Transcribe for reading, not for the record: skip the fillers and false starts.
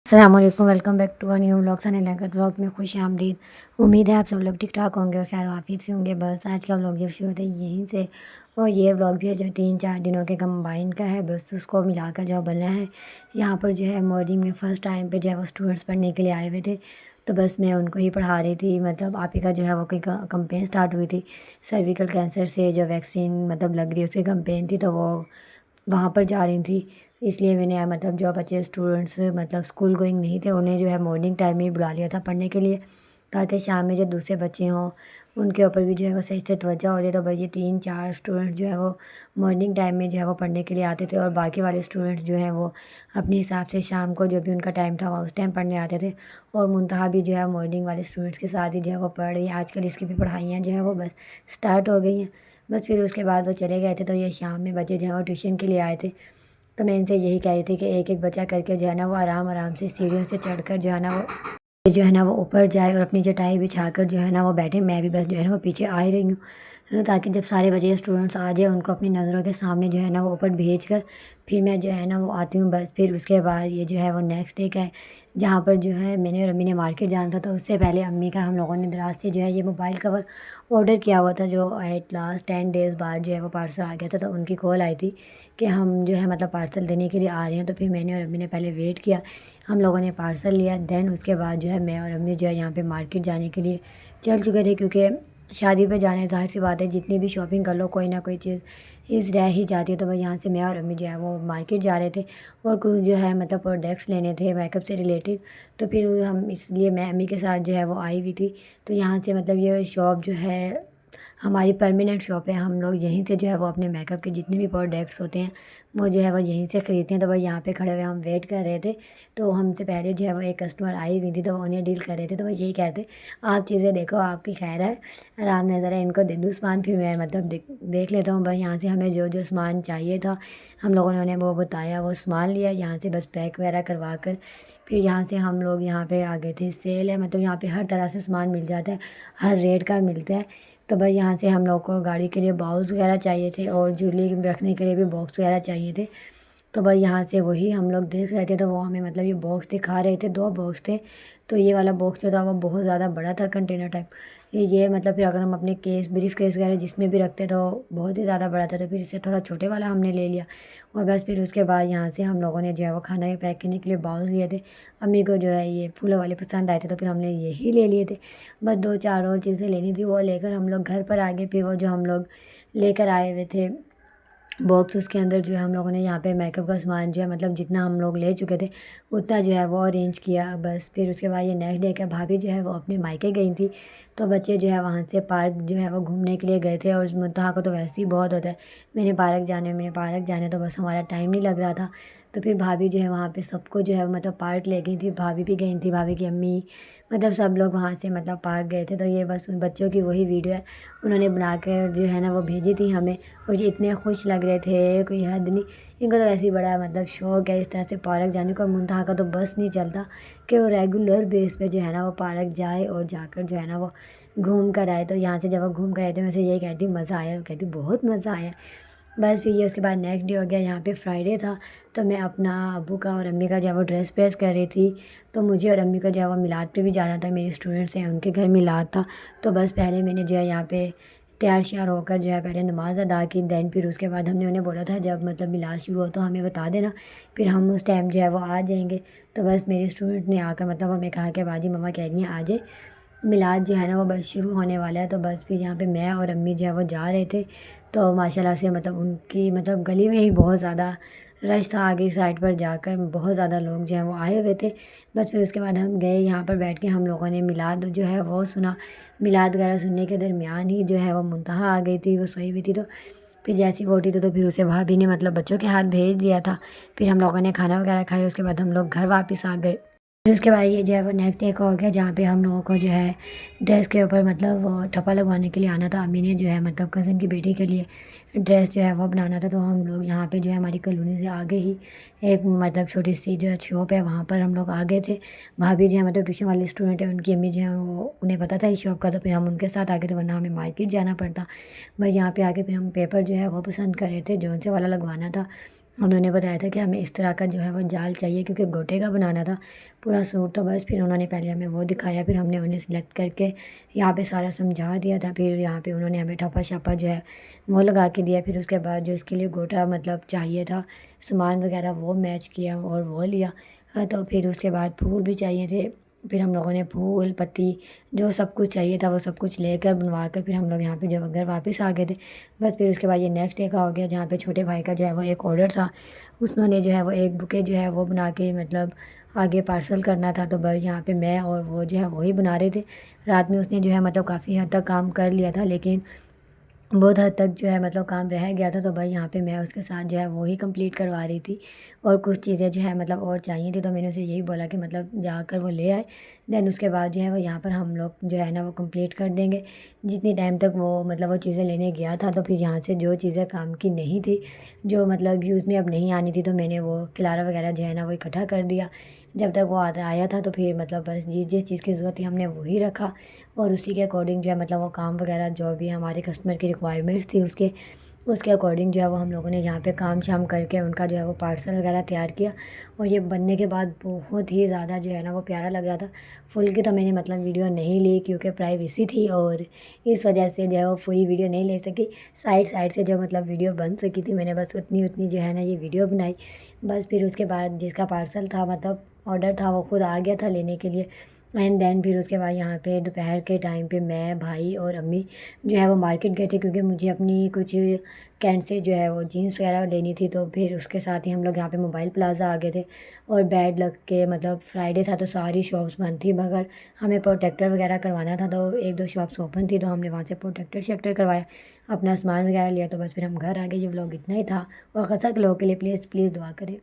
अस्सलाम वालेकुम, welcome back to a new vlog. Sunny Langar vlog में खुश आमदीद। उम्मीद है आप सब लोग ठीक ठाक होंगे और खैर आफियत से होंगे। बस आज का व्लॉग जो शुरू होता है यहीं से, और ये व्लॉग भी है जो 3-4 दिनों के कंबाइन का है। बस उसको मिलाकर जो बना है। यहाँ पर जो है मॉर्निंग में फ़र्स्ट टाइम पे जो है वो स्टूडेंट्स पढ़ने के लिए आए हुए थे, तो बस मैं उनको ही पढ़ा रही थी। मतलब आप ही का जो है वो कोई कंपेन स्टार्ट हुई थी सर्विकल कैंसर से, जो वैक्सीन मतलब लग रही है उसकी कंपेन थी, तो वो वहाँ पर जा रही थी। इसलिए मैंने मतलब जो बच्चे स्टूडेंट्स मतलब स्कूल गोइंग नहीं थे उन्हें जो है मॉर्निंग टाइम में ही बुला लिया था पढ़ने के लिए, ताकि शाम में जो दूसरे बच्चे हों उनके ऊपर भी जो है वो सही से तवज्जो हो जाए। तो भाई ये 3-4 स्टूडेंट जो है वो मॉर्निंग टाइम में जो है वो पढ़ने के लिए आते थे, और बाकी वाले स्टूडेंट्स जो हैं वो अपने हिसाब से शाम को जो भी उनका टाइम था वहाँ उस टाइम पढ़ने आते थे। और मुंतहा भी जो है मॉर्निंग वाले स्टूडेंट्स के साथ ही जो है वो पढ़ रही है। आजकल इसकी भी पढ़ाइयाँ जो है वो बस स्टार्ट हो गई हैं। बस फिर उसके बाद वो चले गए थे, तो ये शाम में बच्चे जो है वो ट्यूशन के लिए आए थे। तो मैं इनसे यही कह रही थी कि एक एक बच्चा करके जो है ना वो आराम आराम से सीढ़ियों से चढ़कर जो है ना वो ऊपर जाए और अपनी चटाई बिछाकर जो है ना वो बैठे। मैं भी बस जो है ना वो पीछे आ ही रही हूँ, ताकि जब सारे बच्चे स्टूडेंट्स आ जाए उनको अपनी नज़रों के सामने जो है ना वो ऊपर भेज कर फिर मैं जो है ना वो आती हूँ। बस फिर उसके बाद ये जो है वो नेक्स्ट डे का है, जहाँ पर जो है मैंने और अम्मी ने मार्केट जाना था। तो उससे पहले अम्मी का हम लोगों ने दराज से जो है ये मोबाइल कवर ऑर्डर किया हुआ था, जो एट लास्ट 10 डेज़ बाद जो है वो पार्सल आ गया था। तो उनकी कॉल आई थी कि हम जो है मतलब पार्सल देने के लिए आ रहे हैं। तो फिर मैंने और अम्मी ने पहले वेट किया, हम लोगों ने पार्सल लिया। देन उसके बाद जो है मैं और अम्मी जो है यहाँ पे मार्केट जाने के लिए चल चुके थे, क्योंकि शादी पे जाने ज़ाहिर सी बात है जितनी भी शॉपिंग कर लो कोई ना कोई चीज़ इस रह ही जाती है। तो भाई यहाँ से मैं और अम्मी जो है वो मार्केट जा रहे थे, और कुछ जो है मतलब प्रोडक्ट्स लेने थे मेकअप से रिलेटेड। तो फिर हम इसलिए मैं अम्मी के साथ जो है वो आई हुई थी। तो यहाँ से मतलब ये शॉप जो है हमारी परमानेंट शॉप है। हम लोग यहीं से जो है वो अपने मेकअप के जितने भी प्रोडक्ट्स होते हैं वो जो है वो यहीं से ख़रीदते हैं। तो भाई यहाँ पे खड़े हुए हम वेट कर रहे थे, तो हमसे पहले जो है वो एक कस्टमर आई हुई थी, तो वो उन्हें डील कर रहे थे। तो वो यही कहते, आप चीज़ें देखो आपकी खैर है, आराम नज़र है, इनको दे दूँ सामान फिर मैं मतलब देख लेता हूँ। बस यहाँ से हमें जो जो सामान चाहिए था हम लोगों ने उन्हें वो बताया, वो सामान लिया यहाँ से बस पैक वगैरह करवा कर। फिर यहाँ से हम लोग यहाँ पे आ गए थे। सेल है, मतलब यहाँ पे हर तरह से सामान मिल जाता है, हर रेट का मिलता है। तो भाई यहाँ से हम लोग को गाड़ी के लिए बाउल्स वगैरह चाहिए थे, और ज्वेलरी रखने के लिए भी बॉक्स वगैरह चाहिए थे। तो भाई यहाँ से वही हम लोग देख रहे थे, तो वो हमें मतलब ये बॉक्स दिखा रहे थे, 2 बॉक्स थे। तो ये वाला बॉक्स जो था वो बहुत ज़्यादा बड़ा था, कंटेनर टाइप। ये मतलब फिर अगर हम अपने केस ब्रीफ केस वगैरह जिसमें भी रखते तो बहुत ही ज़्यादा बड़ा था, तो फिर इससे थोड़ा छोटे वाला हमने ले लिया। और बस फिर उसके बाद यहाँ से हम लोगों ने जो है वो खाना पैक करने के लिए बाउल्स लिए थे। अम्मी को जो है ये फूलों वाले पसंद आए थे, तो फिर हमने यही ले लिए थे। बस 2-4 और चीज़ें लेनी थी, वो लेकर हम लोग घर पर आ गए। फिर वो जो हम लोग लेकर आए हुए थे बॉक्स, उसके अंदर जो है हम लोगों ने यहाँ पे मेकअप का सामान जो है मतलब जितना हम लोग ले चुके थे उतना जो है वो अरेंज किया। बस फिर उसके बाद ये नेक्स्ट डे का भाभी जो है वो अपने मायके गई थी, तो बच्चे जो है वहाँ से पार्क जो है वो घूमने के लिए गए थे। और मुद्दा को तो वैसे ही बहुत होता है, मैंने पार्क जाने, तो बस हमारा टाइम नहीं लग रहा था। तो फिर भाभी जो है वहाँ पे सबको जो है मतलब पार्क ले गई थी। भाभी भी गई थी, भाभी की अम्मी, मतलब सब लोग वहाँ से मतलब पार्क गए थे। तो ये बस उन बच्चों की वही वीडियो है, उन्होंने बना कर जो है ना वो भेजी थी हमें। और ये इतने खुश लग रहे थे कोई हद नहीं। इनको तो वैसे ही बड़ा मतलब शौक है इस तरह से पार्क जाने का। मुंतहा का तो बस नहीं चलता कि वो रेगुलर बेस पे जो है ना वो पार्क जाए और जाकर जो है ना वो घूम कर आए। तो यहाँ से जब वो घूम कर आए तो मैं से यही कहती मज़ा आया, वो कहती बहुत मज़ा आया। बस फिर ये उसके बाद नेक्स्ट डे हो गया, यहाँ पे फ्राइडे था। तो मैं अपना अब्बू का और अम्मी का जो है वो ड्रेस प्रेस कर रही थी। तो मुझे और अम्मी का जो है वो मिलाद पे भी जाना था, मेरे स्टूडेंट्स हैं उनके घर मिलाद था। तो बस पहले मैंने जो है यहाँ पे तैयार श्यार होकर जो है पहले नमाज़ अदा की। देन फिर उसके बाद हमने उन्हें बोला था जब मतलब मिलाद शुरू हो तो हमें बता देना, फिर हम उस टाइम जो है वो आ जाएंगे। तो बस मेरे स्टूडेंट ने आकर मतलब हमें कहा कि बाजी मम्मा कह रही हैं आ जाए, मिलाद जो है ना वो बस शुरू होने वाला है। तो बस फिर यहाँ पे मैं और अम्मी जो है वो जा रहे थे। तो माशाल्लाह से मतलब उनकी मतलब गली में ही बहुत ज़्यादा रश था, आगे साइड पर जाकर बहुत ज़्यादा लोग जो हैं वो आए हुए थे। बस फिर उसके बाद हम गए, यहाँ पर बैठ के हम लोगों ने मिलाद जो है वो सुना। मिलाद वगैरह सुनने के दरमियान ही जो है वो मुंतहा आ गई थी, वो सोई हुई थी। तो फिर जैसी वो उठी तो फिर उसे भाभी ने मतलब बच्चों के हाथ भेज दिया था। फिर हम लोगों ने खाना वगैरह खाया, उसके बाद हम लोग घर वापस आ गए। फिर उसके बाद ये जो है वो नेक्स्ट डे का हो गया, जहाँ पे हम लोगों को जो है ड्रेस के ऊपर मतलब वो ठप्पा लगवाने के लिए आना था। अम्मी ने जो है मतलब कज़न की बेटी के लिए ड्रेस जो है वो बनाना था। तो हम लोग यहाँ पे जो है हमारी कॉलोनी से आगे ही एक मतलब छोटी सी जो है शॉप है, वहाँ पर हम लोग आ गए थे। भाभी जो है मतलब ट्यूशन वाले स्टूडेंट है, उनकी अम्मी जो है वो उन्हें पता था इस शॉप का, तो फिर हम उनके साथ आ गए थे, वरना हमें मार्केट जाना पड़ता। बस यहाँ पे आके फिर हम पेपर जो है वो पसंद कर रहे थे, जौन से वाला लगवाना था। उन्होंने बताया था कि हमें इस तरह का जो है वो जाल चाहिए, क्योंकि गोटे का बनाना था पूरा सूट। तो बस फिर उन्होंने पहले हमें वो दिखाया, फिर हमने उन्हें सिलेक्ट करके यहाँ पे सारा समझा दिया था। फिर यहाँ पे उन्होंने हमें ठप्पा शप्पा जो है वो लगा के दिया। फिर उसके बाद जो इसके लिए गोटा मतलब चाहिए था, सामान वगैरह वो मैच किया और वो लिया। तो फिर उसके बाद फूल भी चाहिए थे। फिर हम लोगों ने फूल पत्ती जो सब कुछ चाहिए था वो सब कुछ लेकर बनवा कर फिर हम लोग यहाँ पे जो घर वापस आ गए थे। बस फिर उसके बाद ये नेक्स्ट डे का हो गया, जहाँ पे छोटे भाई का जो है वो एक ऑर्डर था। उन्होंने जो है वो एक बुके जो है वो बना के मतलब आगे पार्सल करना था। तो बस यहाँ पे मैं और वो जो है वही बना रहे थे। रात में उसने जो है मतलब काफ़ी हद तक काम कर लिया था, लेकिन बहुत हद तक जो है मतलब काम रह गया था। तो भाई यहाँ पे मैं उसके साथ जो है वो ही कंप्लीट करवा रही थी। और कुछ चीज़ें जो है मतलब और चाहिए थी, तो मैंने उसे यही बोला कि मतलब जाकर वो ले आए। देन उसके बाद जो है वो यहाँ पर हम लोग जो है ना वो कंप्लीट कर देंगे। जितनी टाइम तक वो मतलब वो चीज़ें लेने गया था, तो फिर यहाँ से जो चीज़ें काम की नहीं थी, जो मतलब यूज़ में अब नहीं आनी थी, तो मैंने वो खिलारा वगैरह जो है ना वो इकट्ठा कर दिया। जब तक वो आता आया था, तो फिर मतलब बस जिस चीज़ की ज़रूरत थी हमने वही रखा। और उसी के अकॉर्डिंग जो है मतलब वो काम वगैरह जो भी हमारे कस्टमर की रिक्वायरमेंट्स थी उसके अकॉर्डिंग जो है वो हम लोगों ने यहाँ पे काम शाम करके उनका जो है वो पार्सल वगैरह तैयार किया। और ये बनने के बाद बहुत ही ज़्यादा जो है ना वो प्यारा लग रहा था। फुल की तो मैंने मतलब वीडियो नहीं ली, क्योंकि प्राइवेसी थी और इस वजह से जो है वो पूरी वीडियो नहीं ले सकी। साइड साइड से जो मतलब वीडियो बन सकी थी, मैंने बस उतनी उतनी जो है ना ये वीडियो बनाई। बस फिर उसके बाद जिसका पार्सल था मतलब ऑर्डर था, वो खुद आ गया था लेने के लिए। एंड देन फिर उसके बाद यहाँ पे दोपहर के टाइम पे मैं भाई और अम्मी जो है वो मार्केट गए थे, क्योंकि मुझे अपनी कुछ कैंट से जो है वो जीन्स वगैरह लेनी थी। तो फिर उसके साथ ही हम लोग यहाँ पे मोबाइल प्लाजा आ गए थे। और बैड लग के मतलब फ्राइडे था तो सारी शॉप्स बंद थी, मगर हमें प्रोटेक्टर वगैरह करवाना था, तो एक दो शॉप्स ओपन थी, तो हमने वहाँ से प्रोटेक्टर शेक्टर करवाया, अपना सामान वगैरह लिया। तो बस फिर हम घर आ गए। ये व्लॉग इतना ही था, और खसा के लोगों के लिए प्लीज़ प्लीज़ दुआ करें।